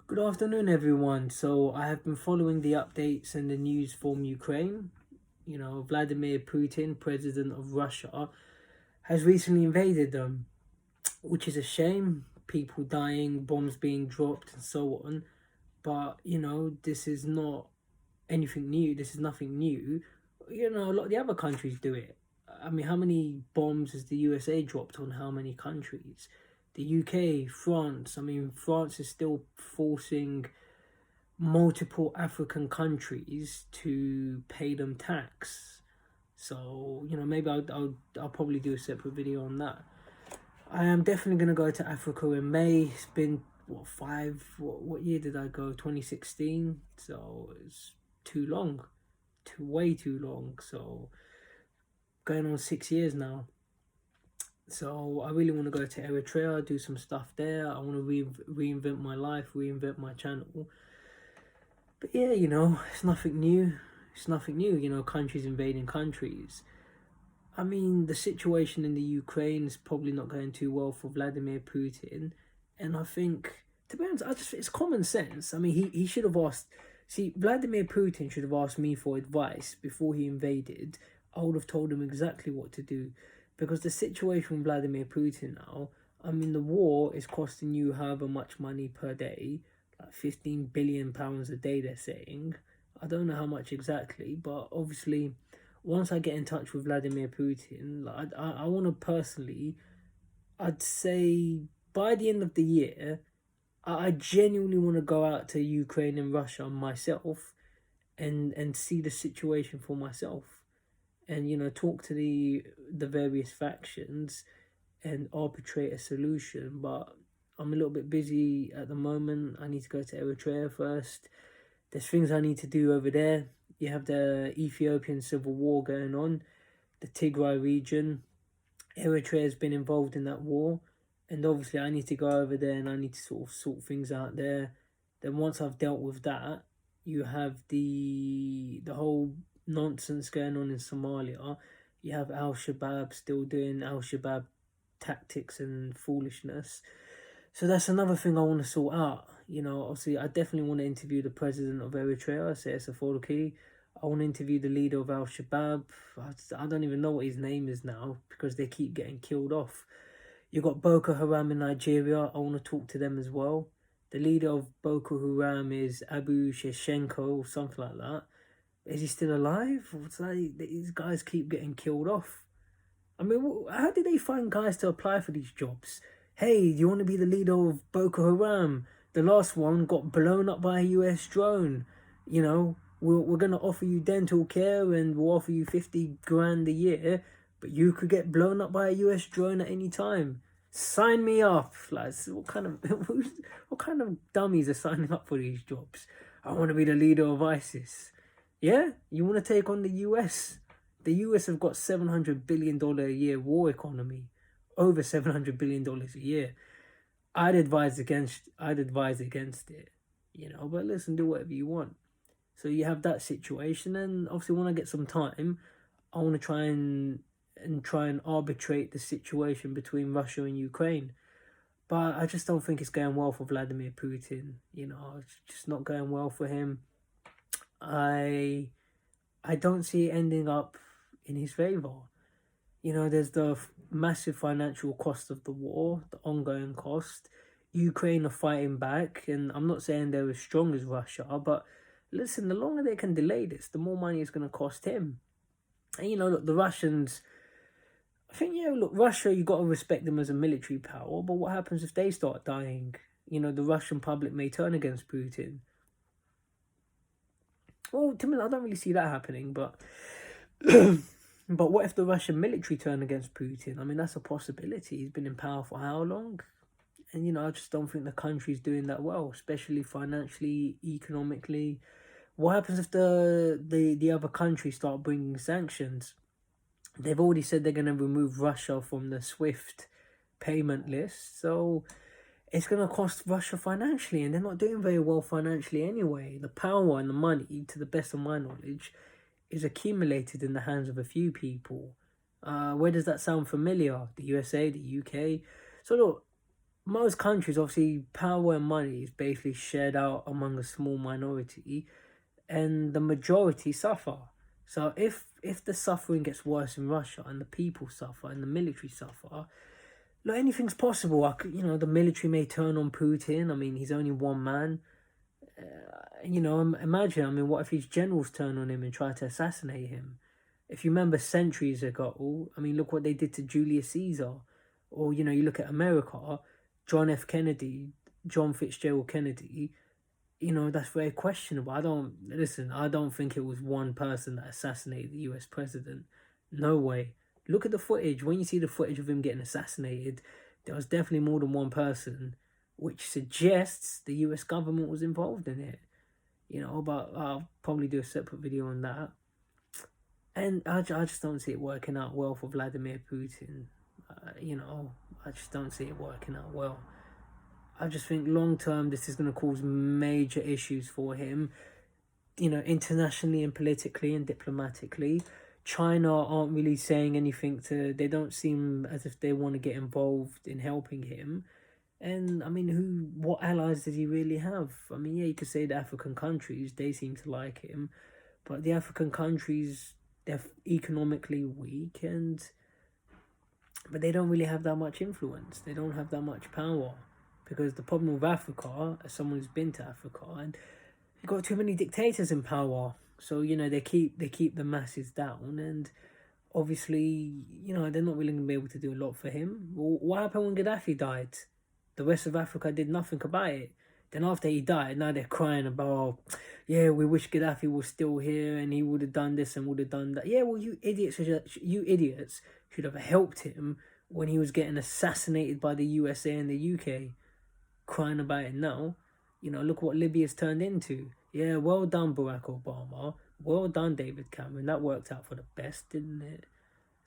Good afternoon, everyone. So, I have been following the updates and the news from Ukraine. Vladimir Putin, president of Russia, has recently invaded them, which is a shame. People dying, bombs being dropped, and so on. But, this is not anything new. This is nothing new. A lot of the other countries do it. I mean, how many bombs has the USA dropped on how many countries? The UK, France. I mean, France is still forcing multiple African countries to pay them tax. So maybe I'll probably do a separate video on that. I am definitely gonna go to Africa in May. It's been what year did I go? 2016. So it's too long, way too long. So going on 6 years now. So I really want to go to Eritrea, do some stuff there. I want to reinvent my life, reinvent my channel. But yeah, it's nothing new. It's nothing new, countries invading countries. I mean, the situation in the Ukraine is probably not going too well for Vladimir Putin. And I think, to be honest, it's common sense. I mean, he should have asked. See, Vladimir Putin should have asked me for advice before he invaded. I would have told him exactly what to do. Because the situation with Vladimir Putin now, I mean, the war is costing you however much money per day, like £15 billion a day, they're saying. I don't know how much exactly, but obviously, once I get in touch with Vladimir Putin, like, I want to personally, I'd say by the end of the year, I genuinely want to go out to Ukraine and Russia myself and see the situation for myself and talk to the various factions and arbitrate a solution. But I'm a little bit busy at the moment. I need to go to Eritrea first. There's things I need to do over there. You have the Ethiopian civil war going on, the Tigray region. Eritrea has been involved in that war, and obviously I need to go over there and I need to sort of sort things out there. Then once I've dealt with that, you have the whole nonsense going on in Somalia. You have Al Shabaab still doing Al Shabaab tactics and foolishness. So that's another thing I want to sort out. Obviously, I definitely want to interview the president of Eritrea, Seif Afwerki. I want to interview the leader of Al Shabaab. I don't even know what his name is now because they keep getting killed off. You got Boko Haram in Nigeria. I want to talk to them as well. The leader of Boko Haram is Abu Sheshenko or something like that. Is he still alive? What's that? These guys keep getting killed off. I mean, how did they find guys to apply for these jobs? Hey, do you want to be the leader of Boko Haram? The last one got blown up by a US drone. We're going to offer you dental care and we'll offer you 50 grand a year, but you could get blown up by a US drone at any time. Sign me up. Like, what kind of dummies are signing up for these jobs? I want to be the leader of ISIS. Yeah? You want to take on the US? The US have got $700 billion a year war economy. Over $700 billion a year. I'd advise against it. But listen, do whatever you want. So you have that situation, and obviously when I get some time, I want to try and arbitrate the situation between Russia and Ukraine. But I just don't think it's going well for Vladimir Putin. It's just not going well for him. I don't see it ending up in his favor. There's the massive financial cost of the war, the ongoing cost. Ukraine are fighting back, and I'm not saying they're as strong as Russia, but listen, the longer they can delay this, the more money it's going to cost him. And look, the Russians, I think, Russia, you got to respect them as a military power, but what happens if they start dying? The Russian public may turn against Putin. Well, to me, I don't really see that happening, but but what if the Russian military turn against Putin? I mean, that's a possibility. He's been in power for how long? And, I just don't think the country's doing that well, especially financially, economically. What happens if the other countries start bringing sanctions? They've already said they're going to remove Russia from the SWIFT payment list. So it's going to cost Russia financially, and they're not doing very well financially anyway. The power and the money, to the best of my knowledge, is accumulated in the hands of a few people. Where does that sound familiar? The USA, the UK. So look, most countries, obviously, power and money is basically shared out among a small minority, and the majority suffer. So if the suffering gets worse in Russia and the people suffer and the military suffer, look, anything's possible. The military may turn on Putin. I mean, he's only one man. Imagine. I mean, what if his generals turn on him and try to assassinate him? If you remember centuries ago, I mean, look what they did to Julius Caesar. Or, you look at America, John F. Kennedy, John Fitzgerald Kennedy, that's very questionable. I don't think it was one person that assassinated the US president. No way. Look at the footage. When you see the footage of him getting assassinated, there was definitely more than one person, which suggests the US government was involved in it. But I'll probably do a separate video on that. And I just don't see it working out well for Vladimir Putin. I just don't see it working out well. I just think long term this is going to cause major issues for him, internationally and politically and diplomatically. China aren't really saying anything they don't seem as if they want to get involved in helping him. And I mean, what allies does he really have? I mean, yeah, you could say the African countries, they seem to like him, but the African countries, they're economically weak, but they don't really have that much influence. They don't have that much power. Because the problem with Africa, as someone who's been to Africa, and you've got too many dictators in power. So, they keep the masses down, and obviously, they're not really going to be able to do a lot for him. Well, what happened when Gaddafi died? The rest of Africa did nothing about it. Then after he died, now they're crying about, yeah, we wish Gaddafi was still here and he would have done this and would have done that. Yeah, well, you idiots should have helped him when he was getting assassinated by the USA and the UK. Crying about it now. Look what Libya's turned into. Yeah, well done, Barack Obama. Well done, David Cameron. That worked out for the best, didn't it?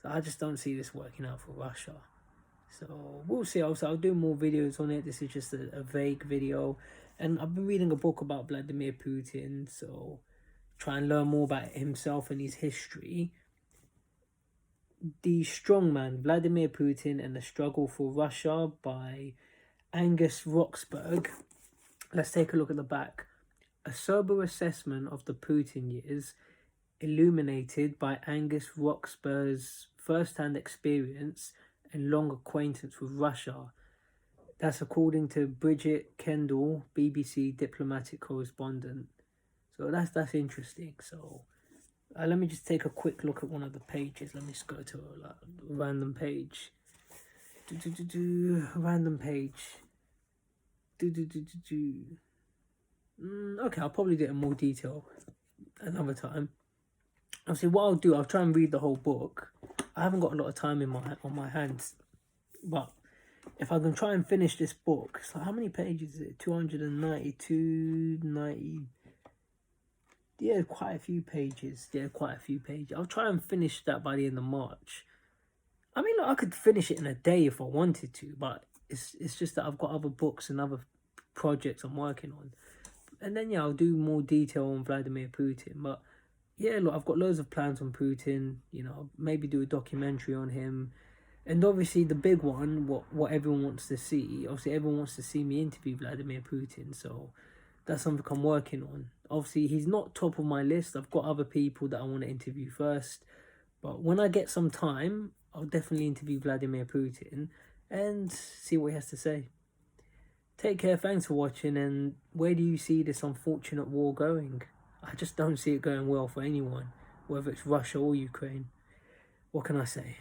So I just don't see this working out for Russia. So we'll see. Also, I'll do more videos on it. This is just a vague video. And I've been reading a book about Vladimir Putin. So try and learn more about himself and his history. The Strongman, Vladimir Putin and the Struggle for Russia by Angus Roxburgh. Let's take a look at the back. A sober assessment of the Putin years, illuminated by Angus Roxburgh's first-hand experience and long acquaintance with Russia. That's according to Bridget Kendall, BBC diplomatic correspondent. So that's interesting. So let me just take a quick look at one of the pages. Let me just go to a random page. Random page. Okay, I'll probably do it in more detail another time. Obviously, what I'll do, I'll try and read the whole book. I haven't got a lot of time on my hands, but if I can try and finish this book, so how many pages is it? 292, 90. Yeah, quite a few pages. I'll try and finish that by the end of March. I mean, look, I could finish it in a day if I wanted to, but it's just that I've got other books and other projects I'm working on. And then, yeah, I'll do more detail on Vladimir Putin. But, yeah, look, I've got loads of plans on Putin. Maybe do a documentary on him. And obviously the big one, what everyone wants to see. Obviously, everyone wants to see me interview Vladimir Putin. So that's something I'm working on. Obviously, he's not top of my list. I've got other people that I want to interview first. But when I get some time, I'll definitely interview Vladimir Putin and see what he has to say. Take care, thanks for watching, and where do you see this unfortunate war going? I just don't see it going well for anyone, whether it's Russia or Ukraine. What can I say?